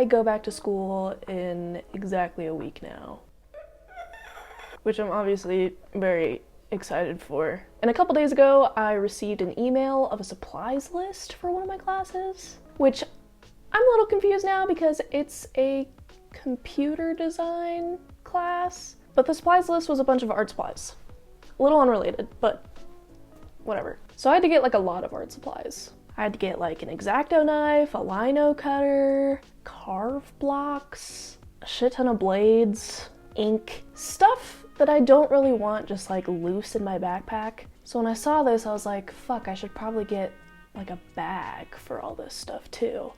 I go back to school in exactly a week now, which I'm obviously very excited for. And a couple days ago, I received an email of a supplies list for one of my classes, which I'm a little confused now because it's a computer design class, but the supplies list was a bunch of art supplies. A little unrelated, but whatever. So I had to get like a lot of art supplies. I had to get like an X-Acto knife, a lino cutter, carve blocks, a shit ton of blades, ink, stuff that I don't really want just like loose in my backpack. So when I saw this, I was like, fuck, I should probably get like a bag for all this stuff too.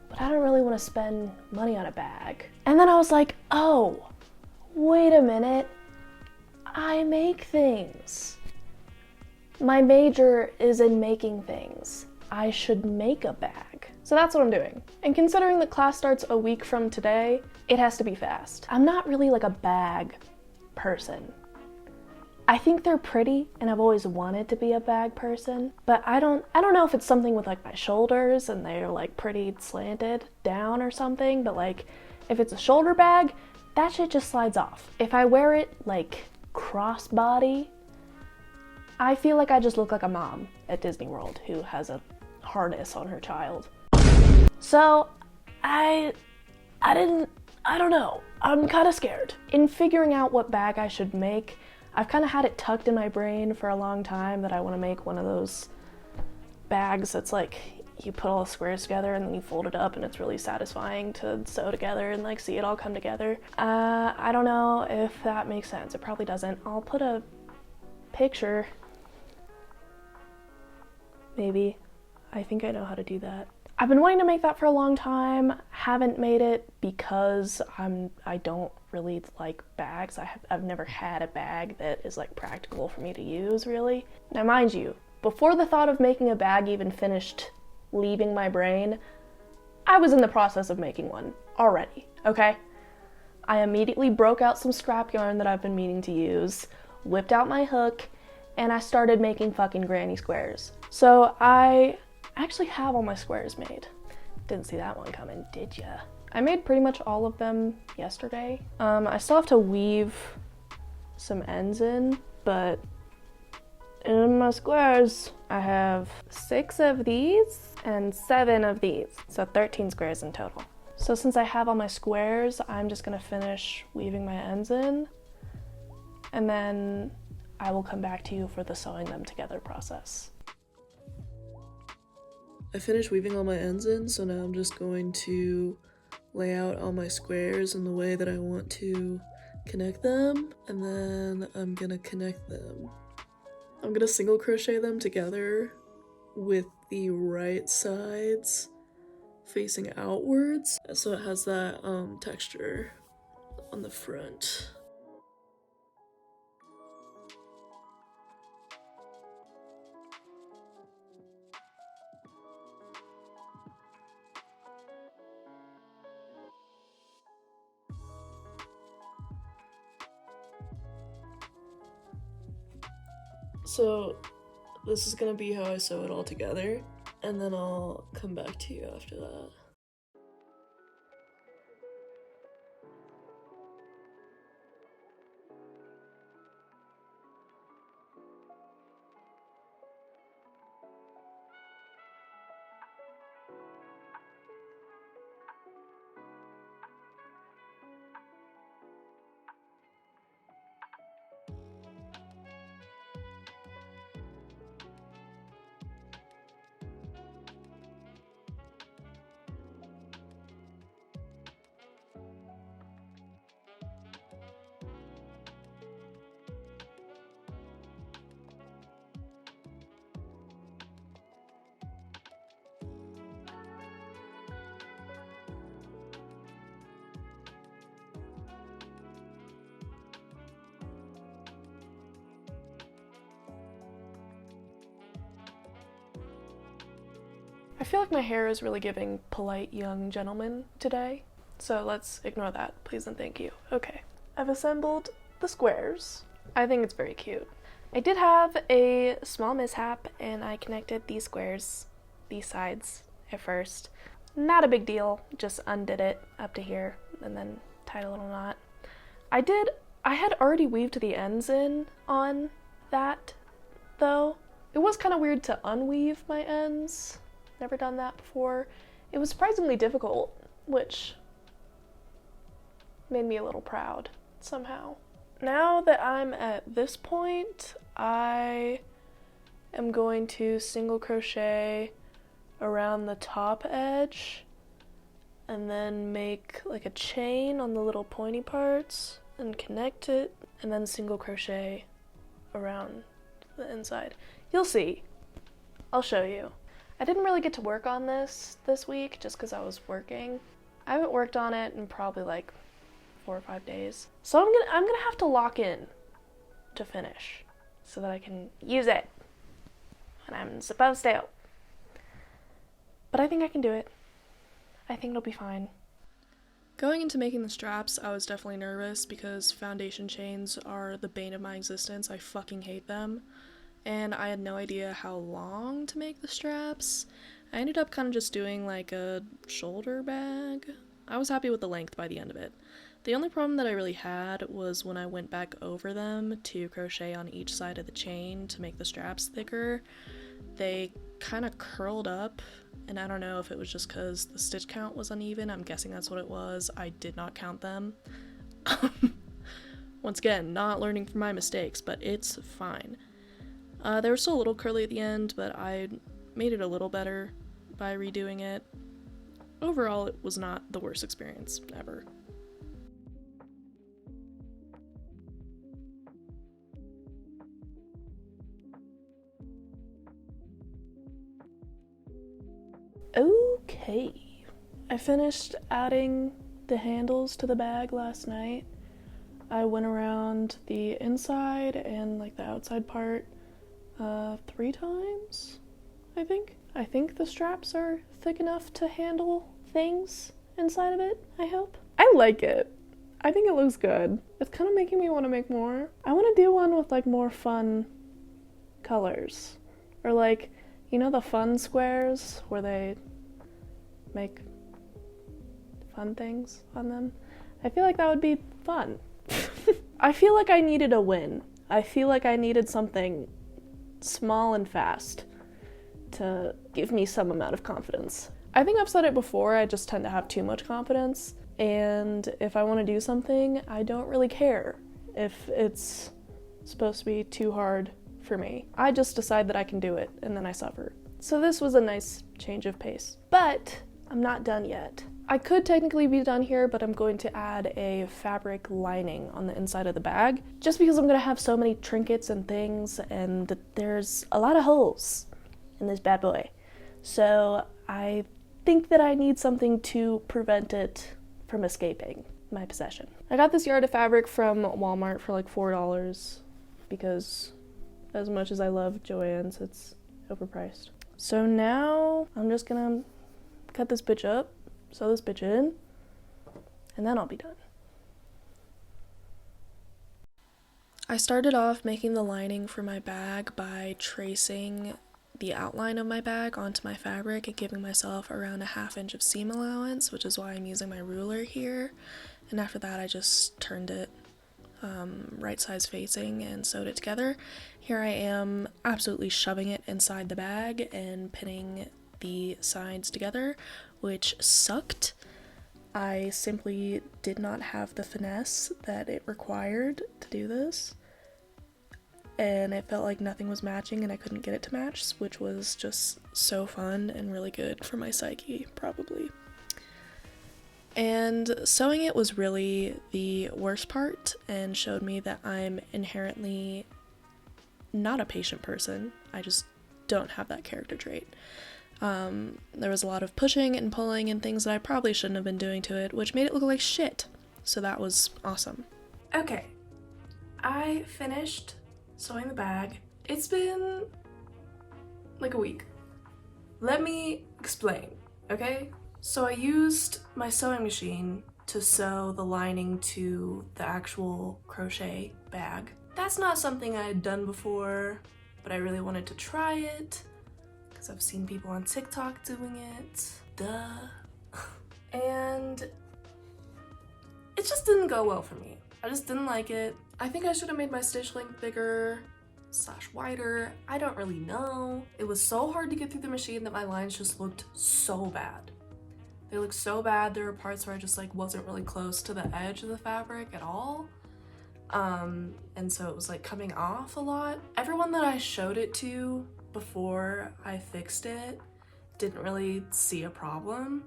But I don't really want to spend money on a bag. And then I was like, oh, wait a minute. I make things. My major is in making things. I should make a bag. So that's what I'm doing. And considering that class starts a week from today, it has to be fast. I'm not really like a bag person. I think they're pretty and I've always wanted to be a bag person, but I don't know if it's something with like my shoulders and they're like pretty slanted down or something, but like if it's a shoulder bag, that shit just slides off. If I wear it like crossbody, I feel like I just look like a mom at Disney World who has a harness on her child. So I don't know. I'm kind of scared. In figuring out what bag I should make, I've kind of had it tucked in my brain for a long time that I want to make one of those bags that's like you put all the squares together and then you fold it up and it's really satisfying to sew together and like see it all come together. I don't know if that makes sense. It probably doesn't. I'll put a picture. Maybe. I think I know how to do that. I've been wanting to make that for a long time. Haven't made it because I don't really like bags. I've never had a bag that is like practical for me to use, really. Now mind you, before the thought of making a bag even finished leaving my brain, I was in the process of making one already, okay? I immediately broke out some scrap yarn that I've been meaning to use, whipped out my hook, and I started making fucking granny squares. So I actually have all my squares made. Didn't see that one coming, did ya? I made pretty much all of them yesterday. I still have to weave some ends in, but in my squares, I have 6 of these and 7 of these, so 13 squares in total. So since I have all my squares, I'm just gonna finish weaving my ends in, and then I will come back to you for the sewing them together process. I finished weaving all my ends in, so now I'm just going to lay out all my squares in the way that I want to connect them, and then I'm gonna connect them. I'm gonna single crochet them together with the right sides facing outwards, so it has that texture on the front. So this is gonna be how I sew it all together, and then I'll come back to you after that. I feel like my hair is really giving polite young gentleman today, so let's ignore that, please and thank you. Okay, I've assembled the squares. I think it's very cute. I did have a small mishap and I connected these squares, these sides, at first, Not a big deal, just undid it up to here and then tied a little knot. I had already weaved the ends in on that though. It was kind of weird to unweave my ends. Never done that before. It was surprisingly difficult, which made me a little proud somehow. Now that I'm at this point, I am going to single crochet around the top edge and then make like a chain on the little pointy parts and connect it, and then single crochet around the inside. You'll see. I'll show you. I didn't really get to work on this week just because I was working. I haven't worked on it in probably like 4 or 5 days. So I'm gonna have to lock in to finish so that I can use it when I'm supposed to. But I think I can do it. I think it'll be fine. Going into making the straps, I was definitely nervous because foundation chains are the bane of my existence. I fucking hate them. And I had no idea how long to make the straps. I ended up kind of just doing like a shoulder bag. I was happy with the length by the end of it. The only problem that I really had was when I went back over them to crochet on each side of the chain to make the straps thicker, they kind of curled up, and I don't know if it was just because the stitch count was uneven. I'm guessing that's what it was. I did not count them. Once again, not learning from my mistakes, but it's fine. They were still a little curly at the end, but I made it a little better by redoing it. Overall, it was not the worst experience ever. Okay, I finished adding the handles to the bag last night. I went around the inside and like the outside part 3 times, I think. I think the straps are thick enough to handle things inside of it, I hope. I like it. I think it looks good. It's kind of making me want to make more. I want to do one with like more fun colors. Or like, you know the fun squares where they make fun things on them? I feel like that would be fun. I feel like I needed a win. I feel like I needed something small and fast to give me some amount of confidence. I think I've said it before, I just tend to have too much confidence, and if I want to do something, I don't really care if it's supposed to be too hard for me. I just decide that I can do it, and then I suffer. So this was a nice change of pace. But I'm not done yet. I could technically be done here, but I'm going to add a fabric lining on the inside of the bag, just because I'm going to have so many trinkets and things, and there's a lot of holes in this bad boy. So I think that I need something to prevent it from escaping my possession. I got this yard of fabric from Walmart for like $4 because as much as I love Joann's, it's overpriced. So now I'm just gonna cut this bitch up, sew this bitch in, and then I'll be done. I started off making the lining for my bag by tracing the outline of my bag onto my fabric and giving myself around a 1/2 inch of seam allowance, which is why I'm using my ruler here. And after that I just turned it right size facing and sewed it together. Here I am absolutely shoving it inside the bag and pinning the sides together, which sucked. I simply did not have the finesse that it required to do this, and it felt like nothing was matching and I couldn't get it to match, which was just so fun and really good for my psyche, probably. And sewing it was really the worst part and showed me that I'm inherently not a patient person. I just don't have that character trait. There was a lot of pushing and pulling and things that I probably shouldn't have been doing to it, which made it look like shit. So that was awesome. Okay, I finished sewing the bag. It's been like a week. Let me explain, okay? So I used my sewing machine to sew the lining to the actual crochet bag. That's not something I had done before, but I really wanted to try it because I've seen people on TikTok doing it. Duh. And it just didn't go well for me. I just didn't like it. I think I should have made my stitch length bigger / wider. I don't really know. It was so hard to get through the machine that my lines just looked so bad. They looked so bad. There were parts where I just like wasn't really close to the edge of the fabric at all. And so it was like coming off a lot. Everyone that I showed it to before I fixed it didn't really see a problem,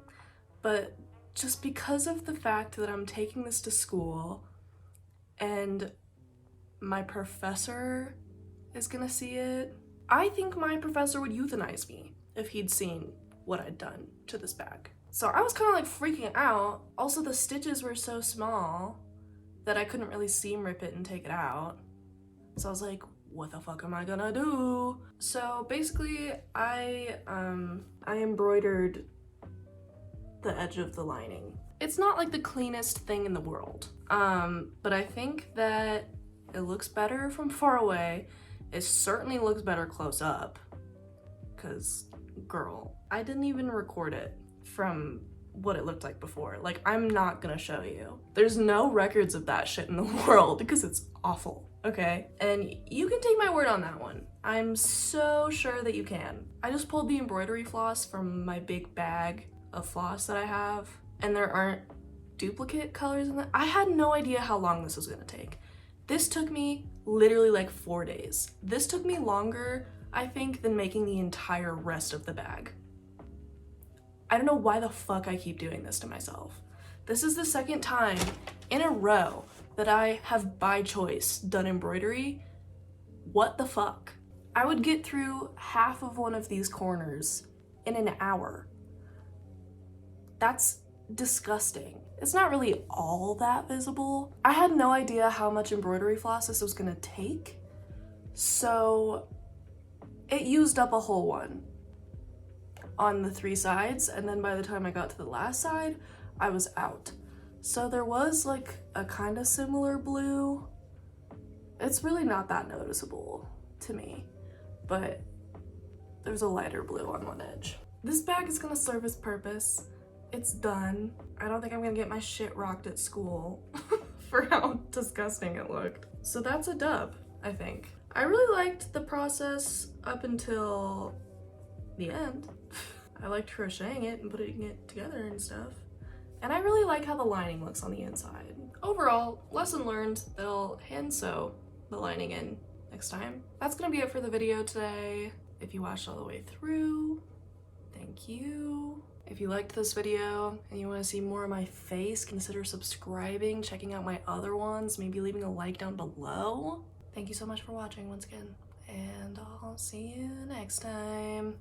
but just because of the fact that I'm taking this to school and my professor is gonna see it, I think my professor would euthanize me if he'd seen what I'd done to this bag. So I was kind of like freaking out. Also, the stitches were so small that I couldn't really seam rip it and take it out. So I was like, what the fuck am I gonna do? So basically I embroidered the edge of the lining. It's not like the cleanest thing in the world, but I think that it looks better from far away. It certainly looks better close up, because girl, I didn't even record it from what it looked like before. Like, I'm not gonna show you. There's no records of that shit in the world because it's awful, okay? And you can take my word on that one. I'm so sure that you can. I just pulled the embroidery floss from my big bag of floss that I have, and there aren't duplicate colors in that. I had no idea how long this was gonna take. This took me literally like 4 days. This took me longer, I think, than making the entire rest of the bag. I don't know why the fuck I keep doing this to myself. This is the second time in a row that I have, by choice, done embroidery. What the fuck? I would get through half of one of these corners in an hour. That's disgusting. It's not really all that visible. I had no idea how much embroidery floss this was gonna take, so it used up a whole one on the 3 sides, and then by the time I got to the last side, I was out. So there was like a kind of similar blue. It's really not that noticeable to me, but there's a lighter blue on one edge. This bag is gonna serve its purpose. It's done. I don't think I'm gonna get my shit rocked at school for how disgusting it looked. So that's a dub, I think. I really liked the process up until the end. I liked crocheting it and putting it together and stuff. And I really like how the lining looks on the inside. Overall, lesson learned, they'll hand sew the lining in next time. That's gonna be it for the video today. If you watched all the way through, thank you. If you liked this video and you want to see more of my face, consider subscribing, checking out my other ones, maybe leaving a like down below. Thank you so much for watching once again, and I'll see you next time.